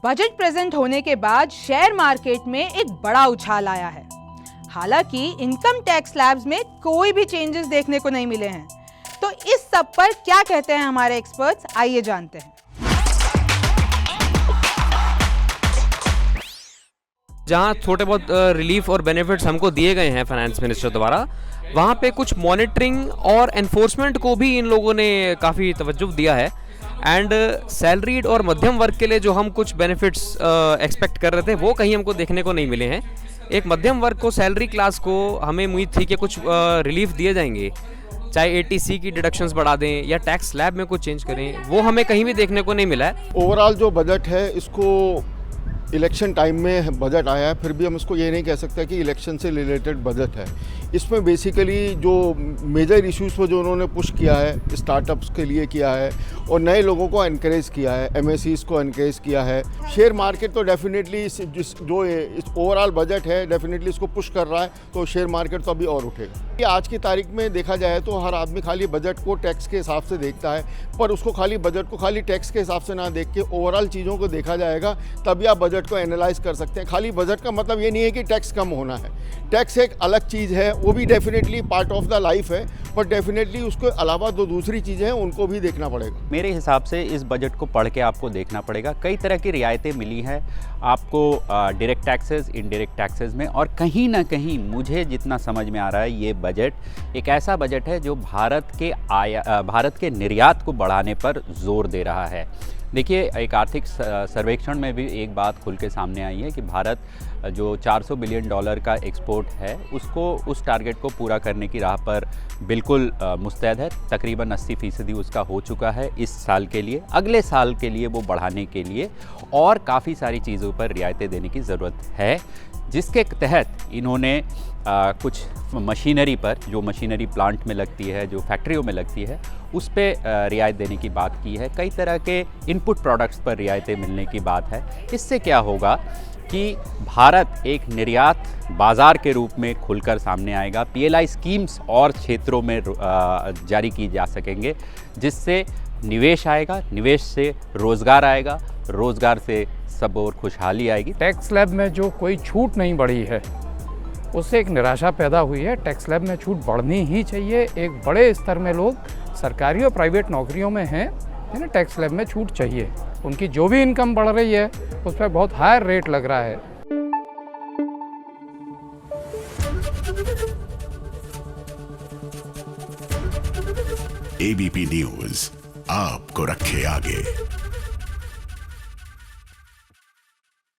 Budget present होने के बाद शेयर मार्केट में एक बड़ा उछाल आया है। हालांकि इनकम टैक्स स्लैब्स में कोई भी चेंजेस देखने को नहीं मिले हैं। तो इस सब पर क्या कहते हैं हमारे एक्सपर्ट्स, आइए जानते हैं। जहाँ छोटे बहुत रिलीफ और बेनिफिट्स हमको दिए गए हैं फाइनेंस मिनिस्टर द्वारा, वहाँ पे कुछ मॉनिटरिंग और एनफोर्समेंट को भी इन लोगों ने काफ़ी तवज्जो दिया है। एंड सैलरीड और मध्यम वर्ग के लिए जो हम कुछ बेनिफिट्स एक्सपेक्ट कर रहे थे वो कहीं हमको देखने को नहीं मिले हैं। एक मध्यम वर्ग को, सैलरी क्लास को हमें उम्मीद थी कि कुछ रिलीफ दिए जाएंगे, चाहे ATC की डिडक्शंस बढ़ा दें या टैक्स स्लैब में कुछ चेंज करें, वो हमें कहीं भी देखने को नहीं मिला है। ओवरऑल जो बजट है, इसको इलेक्शन टाइम में बजट आया है, फिर भी हम इसको ये नहीं कह सकते कि इलेक्शन से रिलेटेड बजट है। इसमें बेसिकली जो मेजर इश्यूज़ पर जो उन्होंने पुश किया है, स्टार्टअप्स के लिए किया है और नए लोगों को एनकरेज किया है, MSCs को एनकरेज किया है। शेयर मार्केट तो डेफिनेटली जो इस ओवरऑल बजट है डेफिनेटली इसको पुश कर रहा है, तो शेयर मार्केट तो अभी और उठेगा। ये आज की तारीख में देखा जाए तो हर आदमी खाली बजट को टैक्स के हिसाब से देखता है, पर उसको खाली बजट को खाली टैक्स के हिसाब से ना देख के ओवरऑल चीज़ों को देखा जाएगा, तभी आप बजट को एनालाइज कर सकते हैं। खाली बजट का मतलब ये नहीं है कि टैक्स कम होना है। टैक्स एक अलग चीज़ है, वो भी definitely part of the life है, पर डेफिनेटली उसके अलावा जो दूसरी चीज़ें हैं उनको भी देखना पड़ेगा। मेरे हिसाब से इस बजट को पढ़ के आपको देखना पड़ेगा। कई तरह की रियायतें मिली हैं आपको डायरेक्ट टैक्सेस, इनडायरेक्ट टैक्सेस में, और कहीं ना कहीं मुझे जितना समझ में आ रहा है ये बजट एक ऐसा बजट है जो भारत के निर्यात को बढ़ाने पर जोर दे रहा है। देखिए, एक आर्थिक सर्वेक्षण में भी एक बात खुल के सामने आई है कि भारत जो $400 बिलियन का एक्सपोर्ट है उसको, उस टारगेट को पूरा करने की राह पर बिल्कुल मुस्तैद है। तकरीबन 80% उसका हो चुका है इस साल के लिए। अगले साल के लिए वो बढ़ाने के लिए और काफ़ी सारी चीज़ों पर रियायतें देने की ज़रूरत है, जिसके तहत इन्होंने कुछ मशीनरी पर, जो मशीनरी प्लांट में लगती है, जो फैक्ट्रियों में लगती है, उस पर रियायत देने की बात की है। कई तरह के इनपुट प्रोडक्ट्स पर रियायतें मिलने की बात है। इससे क्या होगा कि भारत एक निर्यात बाज़ार के रूप में खुलकर सामने आएगा। PLI स्कीम्स और क्षेत्रों में जारी की जा सकेंगे, जिससे निवेश आएगा, निवेश से रोज़गार आएगा, रोज़गार से सब और खुशहाली आएगी। टैक्स स्लैब में जो कोई छूट नहीं बढ़ी है उससे एक निराशा पैदा हुई है। टैक्स स्लैब में छूट बढ़नी ही चाहिए। एक बड़े स्तर में लोग सरकारी और प्राइवेट नौकरियों में हैं, है ना, टैक्स स्लैब में छूट चाहिए। उनकी जो भी इनकम बढ़ रही है उस पर बहुत हायर रेट लग रहा है। ABP न्यूज़ आपको रखे आगे।